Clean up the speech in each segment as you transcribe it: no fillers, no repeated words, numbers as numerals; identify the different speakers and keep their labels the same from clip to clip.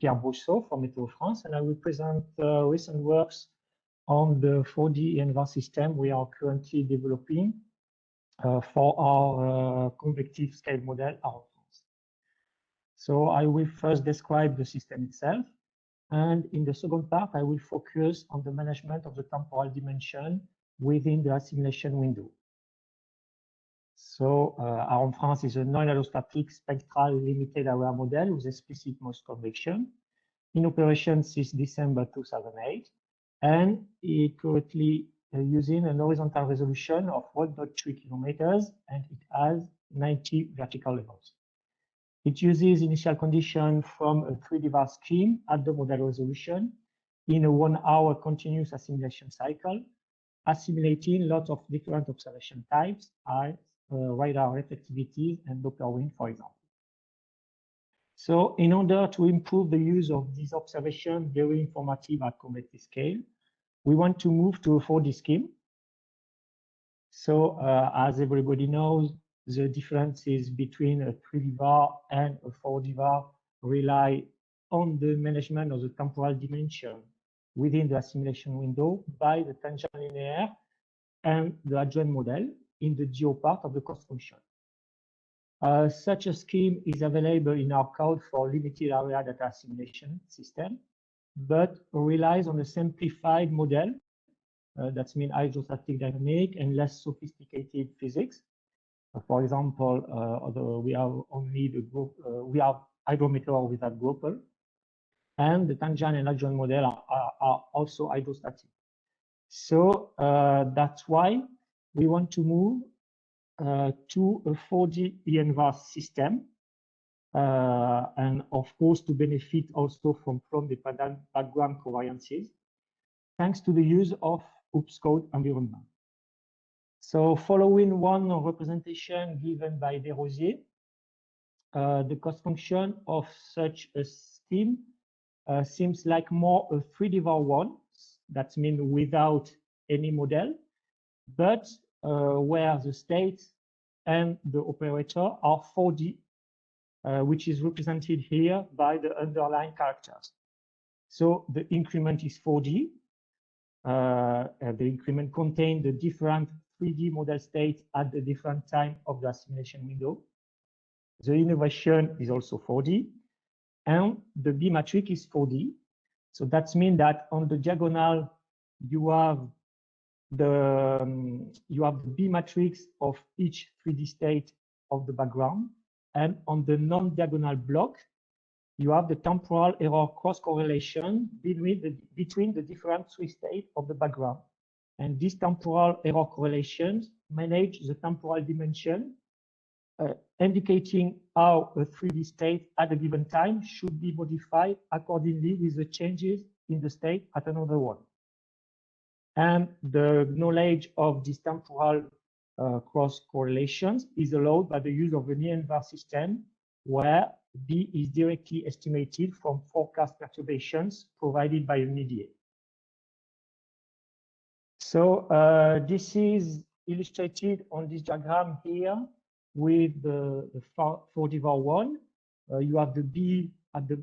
Speaker 1: Pierre Brousseau from Meteo France, and I will present recent works on the 4DEnVar system we are currently developing for our convective-scale model, AROME-France. So I will first describe the system itself, and in the second part, I will focus on the management of the temporal dimension within the assimilation window. So AROME-France is a non-allostatic spectral limited area model with explicit Morse convection in operation since December 2008, and it currently using an horizontal resolution of 1.3 kilometers, and it has 90 vertical levels. It uses initial condition from a 3DEnVar scheme at the model resolution in a 1-hour continuous assimilation cycle, assimilating lots of different observation types as radar reflectivities and Doppler wind, for example. So in order to improve the use of these observations, very informative at convective scale, we want to move to a 4D scheme. So as everybody knows, the differences between a 3DEnVar and a 4DEnVar rely on the management of the temporal dimension within the assimilation window by the tangent linear and the adjoind model in the geo part of the cost function. Such a scheme is available in our code for limited area data assimilation system, but relies on a simplified model. That means hydrostatic dynamic and less sophisticated physics. For example, we have only the group, we have hydrometeor without grouper, and the tangent and adjoint model are also hydrostatic. So that's why we want to move to a 4DEnVar system, and of course to benefit also from the background covariances, thanks to the use of OOPS code environment. So following one representation given by Desrosiers, the cost function of such a scheme seems like more a 3DEnVar one, that means without any model, but where the state and the operator are 4D, which is represented here by the underlined characters. So the increment is 4D. The increment contains the different 3D model states at the different time of the assimilation window. The innovation is also 4D, and the B matrix is 4D. So that means that on the diagonal you have the B matrix of each 3D state of the background, and on the non-diagonal block you have the temporal error cross correlation between the different 3 states of the background. And these temporal error correlations manage the temporal dimension, indicating how a 3D state at a given time should be modified accordingly with the changes in the state at another one. And the knowledge of these temporal cross correlations is allowed by the use of an EnVar system, where B is directly estimated from forecast perturbations provided by an EDA. So this is illustrated on this diagram here with the 4DEnVar one. You have the B at the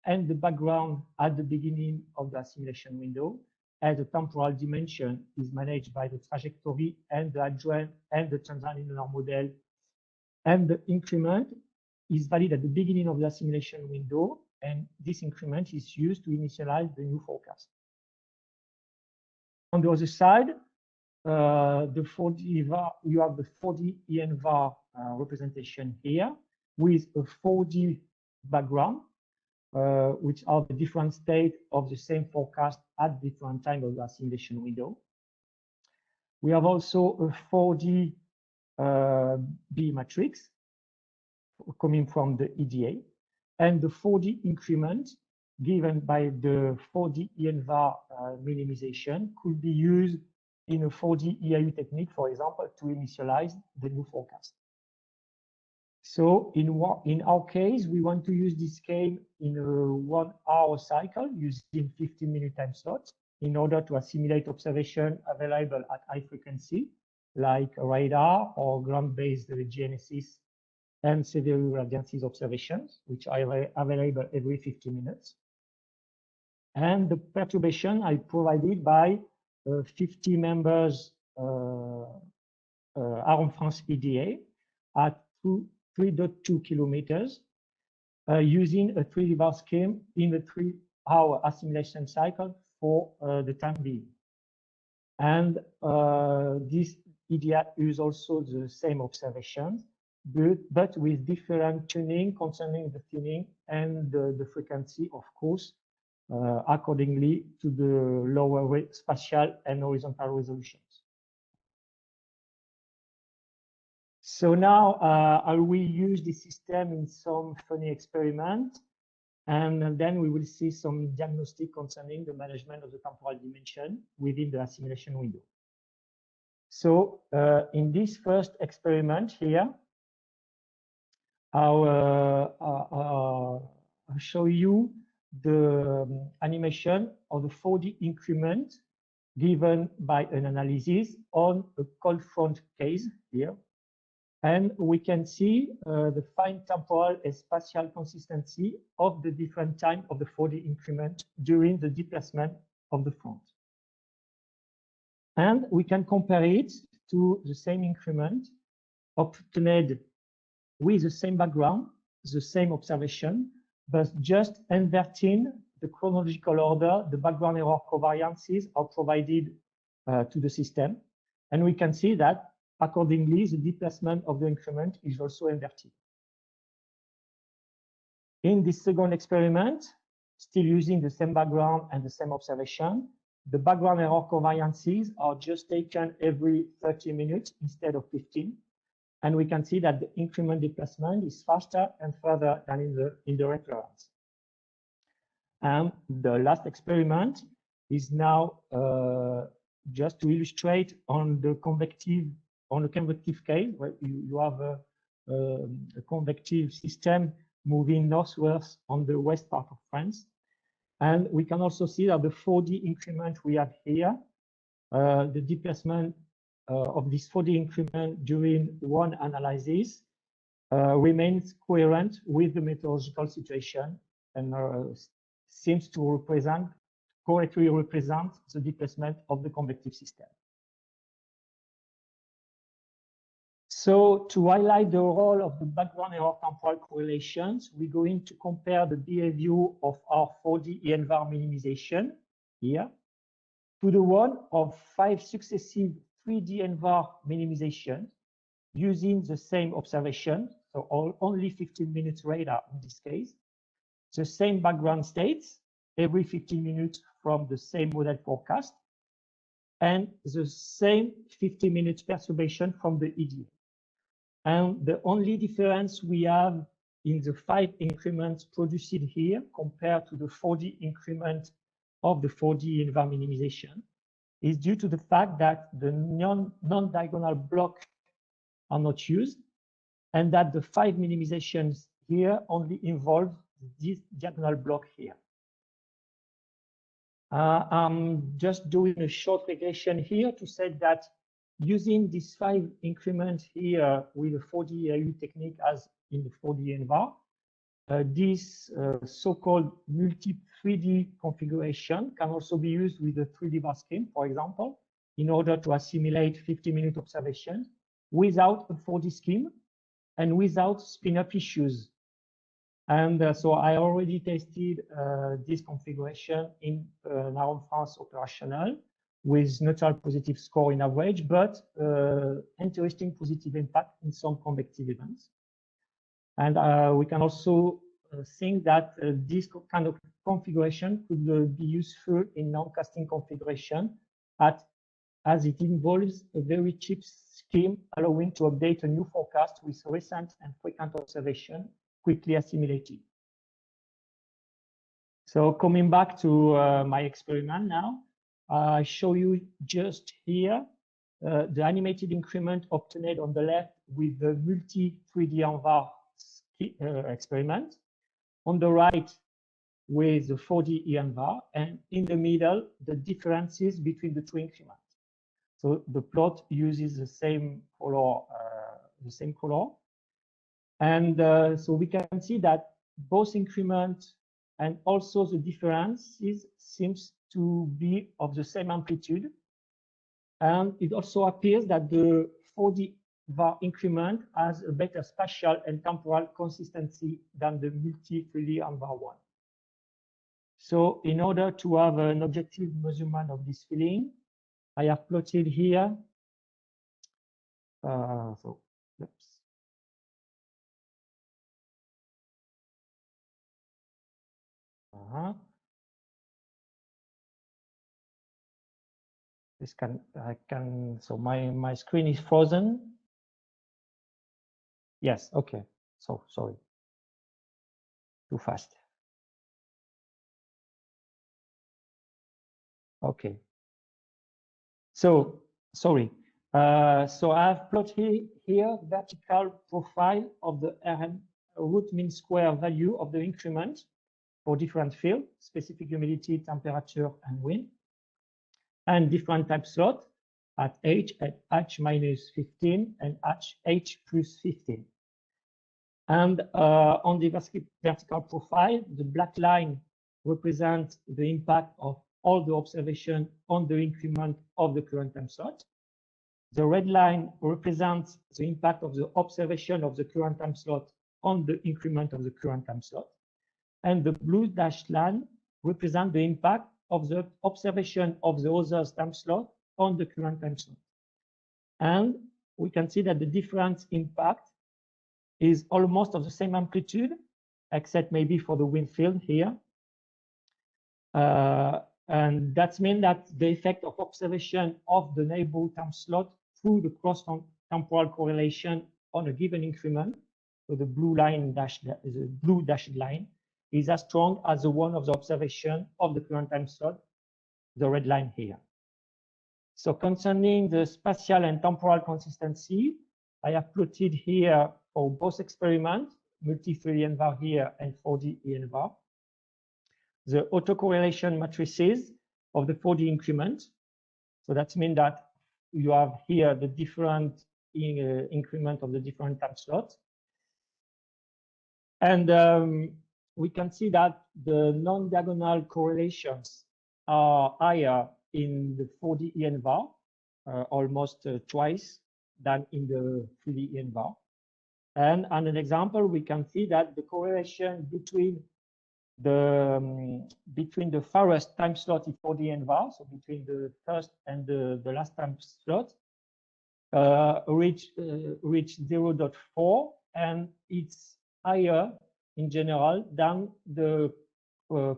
Speaker 1: and the background at the beginning of the assimilation window, and the temporal dimension is managed by the trajectory and the adjoint and the translinear model, and the increment is valid at the beginning of the assimilation window, and this increment is used to initialize the new forecast. On the other side, the 4DEnVar, you have the 4DEnVar representation here with a 4D background, which are the different states of the same forecast at different times of the assimilation window. We have also a 4D B matrix coming from the EDA, and the 4D increment given by the 4DEnVar minimization could be used in a 4D EIU technique, for example, to initialize the new forecast. So in our case, we want to use this scale in a 1-hour cycle using 15-minute time slots in order to assimilate observation available at high frequency, like radar or ground-based GNSS and severe radiances observations, which are available every 50 minutes. And the perturbation I provided by 50 members AROME-France EDA at 3.2 kilometers using a 3DEnVar scheme in a 3-hour assimilation cycle for the time being. And this EDA uses also the same observations, but with different tuning concerning the thinning and the frequency, of course, accordingly to the lower spatial and horizontal resolutions. So now I will use this system in some funny experiment, and then we will see some diagnostic concerning the management of the temporal dimension within the assimilation window. So in this first experiment here, I'll show you the animation of the 4D increment given by an analysis on a cold front case here. And we can see the fine temporal and spatial consistency of the different time of the 4D increment during the displacement of the front. And we can compare it to the same increment obtained with the same background, the same observation, but just inverting the chronological order. The background error covariances are provided to the system. And we can see that accordingly, the displacement of the increment is also inverted. In this second experiment, still using the same background and the same observation, the background error covariances are just taken every 30 minutes instead of 15. And we can see that the increment displacement is faster and further than in the reference. And the last experiment is now just to illustrate on the convective scale, where you have a convective system moving northwards on the west part of France. And we can also see that the 4D increment we have here, the displacement of this 4D increment during one analysis remains coherent with the meteorological situation and seems to correctly represent the displacement of the convective system. So to highlight the role of the background error temporal correlations, we're going to compare the behavior of our 4D EnVar minimization here to the one of 5 successive 3D EnVar minimization using the same observation, so only 15 minutes radar in this case, the same background states every 15 minutes from the same model forecast, and the same 50 minutes perturbation from the EDA. And the only difference we have in the 5 increments produced here compared to the 4D increment of the 4D EnVar minimization is due to the fact that the non-diagonal blocks are not used, and that the 5 minimizations here only involve this diagonal block here. I'm just doing a short regression here to say that using these 5 increments here with the 4D AU technique as in the 4D EnVar, this so-called multi-3D configuration can also be used with the 3DEnVar scheme, for example, in order to assimilate 50-minute observations without a 4D scheme and without spin-up issues. And so I already tested this configuration in an AROME-France operational with neutral positive score in average, but interesting positive impact in some convective events. And we can also think that this kind of configuration could be useful in non-casting configuration as it involves a very cheap scheme allowing to update a new forecast with recent and frequent observation quickly assimilated. So coming back to my experiment now, I show you just here the animated increment obtained on the left with the multi-3D EnVar experiment, on the right with the 4D EnVar, and in the middle, the differences between the 2 increments. So the plot uses the same color, And so we can see that both increments And also the differences seems to be of the same amplitude. And it also appears that the 4DEnVar increment has a better spatial and temporal consistency than the multi-3DEnVar one. So in order to have an objective measurement of this filling, I have plotted here. Oops. So my screen is frozen. Yes, okay. So sorry, too fast. Okay. So sorry. So I have plotted here vertical profile of the RM root mean square value of the increment for different fields, specific humidity, temperature, and wind, and different time slot at H at H minus 15 and H plus 15. And on the vertical profile, the black line represents the impact of all the observation on the increment of the current time slot. The red line represents the impact of the observation of the current time slot on the increment of the current time slot. And the blue dashed line represents the impact of the observation of the other time slot on the current time slot. And we can see that the difference impact is almost of the same amplitude, except maybe for the wind field here. And that means that the effect of observation of the neighbor time slot through the cross-temporal correlation on a given increment, so the blue dashed line, is as strong as the one of the observation of the current time slot, the red line here. So concerning the spatial and temporal consistency, I have plotted here for both experiments, multi-3DEnVar here and 4DEnVar, the autocorrelation matrices of the 4D increment. So that means that you have here the different increment of the different time slots. And we can see that the non-diagonal correlations are higher in the 4DEnVar, almost twice than in the 3DEnVar. And on an example, we can see that the correlation between the farthest time slot in 4DEnVar, so between the first and the last time slot, reach 0.4, and it's higher in general than the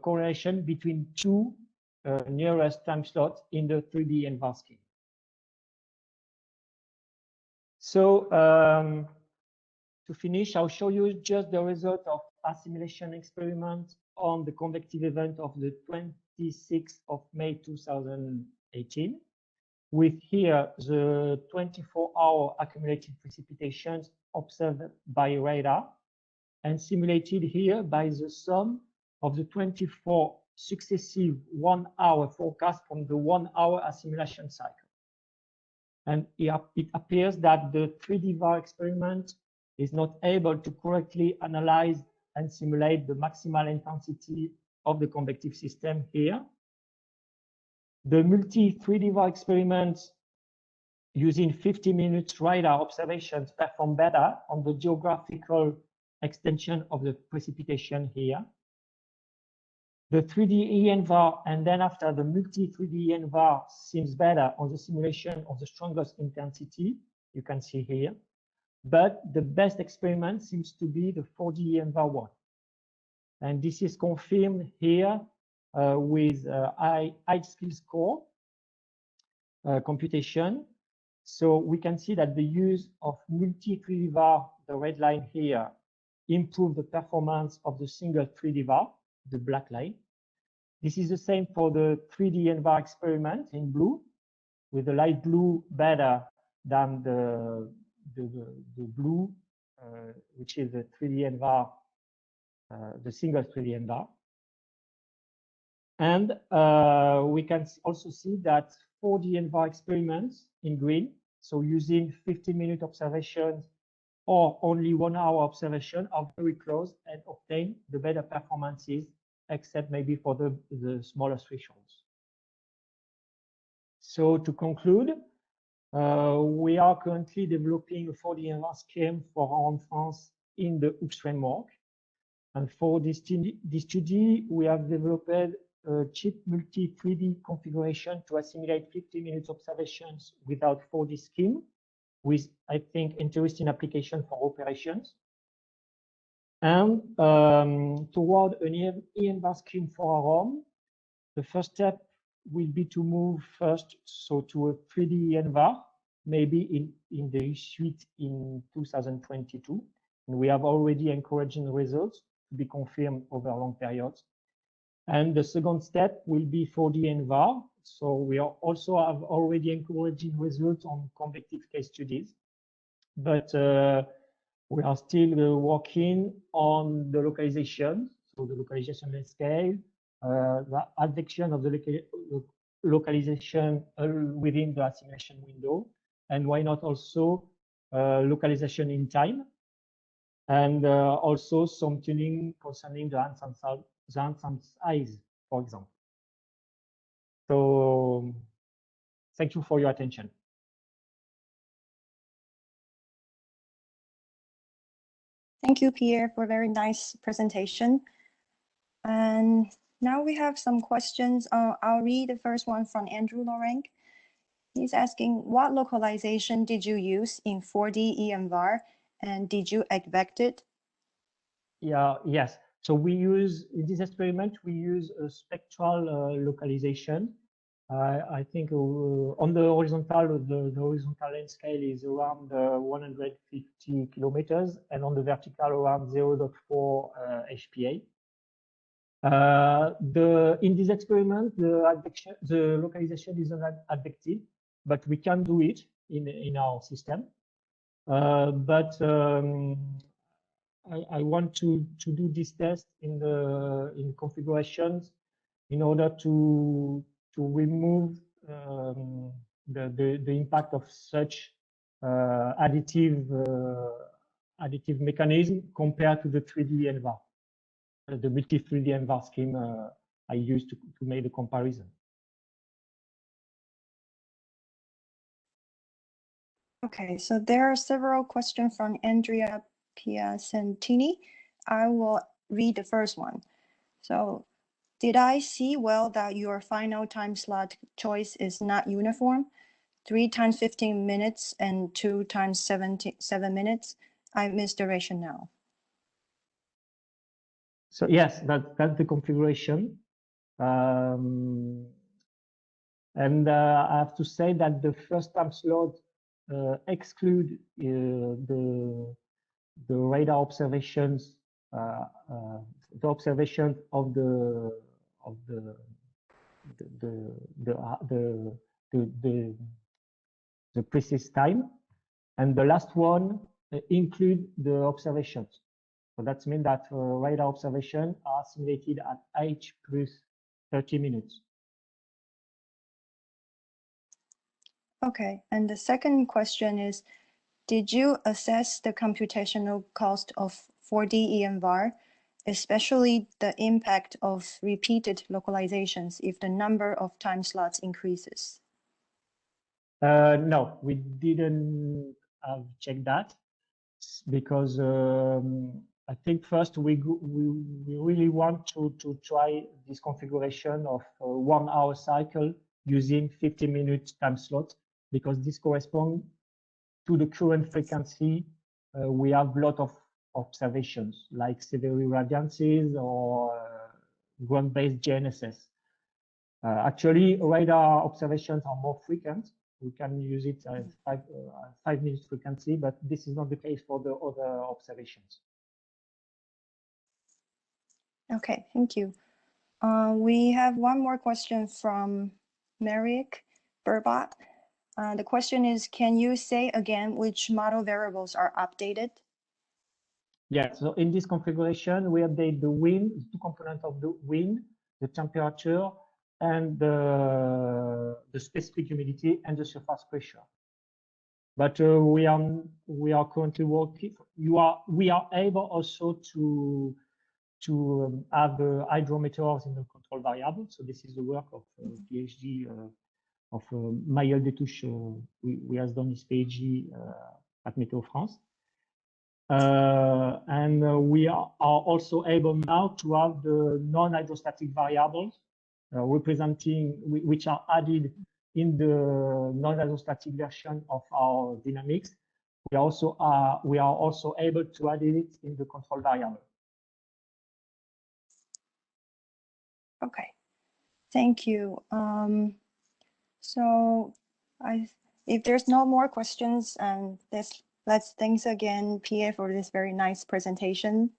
Speaker 1: correlation between two nearest time slots in the 3DEnVar scheme. So to finish, I'll show you just the result of assimilation experiment on the convective event of the 26th of May 2018, with here the 24-hour accumulated precipitations observed by radar and simulated here by the sum of the 24 successive 1-hour forecasts from the 1-hour assimilation cycle. And it appears that the 3DEnVar experiment is not able to correctly analyze and simulate the maximal intensity of the convective system here. The multi-3DEnVar experiments using 50 minutes radar observations perform better on the geographical extension of the precipitation here. The 3DEnVar and then after the multi-3DEnVar seems better on the simulation of the strongest intensity, you can see here. But the best experiment seems to be the 4DEnVar one. And this is confirmed here with high skill score computation. So we can see that the use of multi-3DEnVar, the red line here, improve the performance of the single 3DEnVar, the black line. This is the same for the 3DEnVar experiment in blue, with the light blue better than the blue, which is the 3DEnVar, the single 3DEnVar. And we can also see that 4DEnVar experiments in green, so using 15-minute observations or only 1-hour observation, are very close and obtain the better performances except maybe for the smaller thresholds. So to conclude, we are currently developing a 4DEnVar scheme for AROME-France in the OOPS framework. And for this study, we have developed a cheap multi-3D configuration to assimilate 50 minutes observations without 4D scheme, with, I think, interesting application for operations. And toward an EnVar scheme for AROME, the first step will be to move first to a 3D EnVar, maybe in the suite in 2022. And we have already encouraging results to be confirmed over long periods. And the second step will be 4D EnVar. So we also have already encouraging results on convective-scale studies, but we are still working on the localization, so the localization scale, the advection of the localization within the assimilation window, and why not also localization in time, and also some tuning concerning the ensemble size, for example. So thank you for your attention.
Speaker 2: Thank you, Pierre, for a very nice presentation. And now we have some questions. I'll read the first one from Andrew Lorenk. He's asking, what localization did you use in 4D EnVar, and did you advect it?
Speaker 1: Yes. So we use, in this experiment, we use a spectral localization. I think on the horizontal, the horizontal length scale is around 150 kilometers, and on the vertical around 0.4 HPA. In this experiment, the localization is not advective, but we can do it in our system. I want to do this test in configurations in order to remove the impact of such additive mechanism compared to the 3D EnVar, the multi-3D EnVar scheme I used to make the comparison.
Speaker 2: Okay, so there are several questions from Andrea Piacentini. I will read the first one. So, did I see well that your final time slot choice is not uniform? 3 times 15 minutes and 2 times 7 minutes. I missed the rationale.
Speaker 1: So yes, that's the configuration. And I have to say that the first time slot exclude the radar observations, the observation of the precise time, and the last one include the observations. So that means that radar observations are simulated at H plus 30 minutes.
Speaker 2: Okay, and the second question is, did you assess the computational cost of 4D EnVar, especially the impact of repeated localizations if the number of time slots increases?
Speaker 1: No, we didn't check that, because I think first we really want to try this configuration of 1 hour cycle using 50-minute time slot, because this corresponds to the current frequency. We have a lot of observations like severe irradiances or ground-based GNSS. Actually, radar observations are more frequent. We can use it at 5 minutes frequency, but this is not the case for the other observations.
Speaker 2: Okay, thank you. We have one more question from Mariek Burbot. The question is, can you say again which model variables are updated?
Speaker 1: Yeah, so in this configuration, we update the wind, 2 components of the wind, the temperature, and the specific humidity and the surface pressure. But we are currently working. We are able also to to have the hydrometers in the control variable. So this is the work of PhD of Maël Détouche, who has done his PhD at Meteo France. We are also able now to have the non-hydrostatic variables representing, which are added in the non-hydrostatic version of our dynamics. We are also able to add it in the control variable.
Speaker 2: Okay, thank you. So if there's no more questions, let's thanks again, Pierre, for this very nice presentation.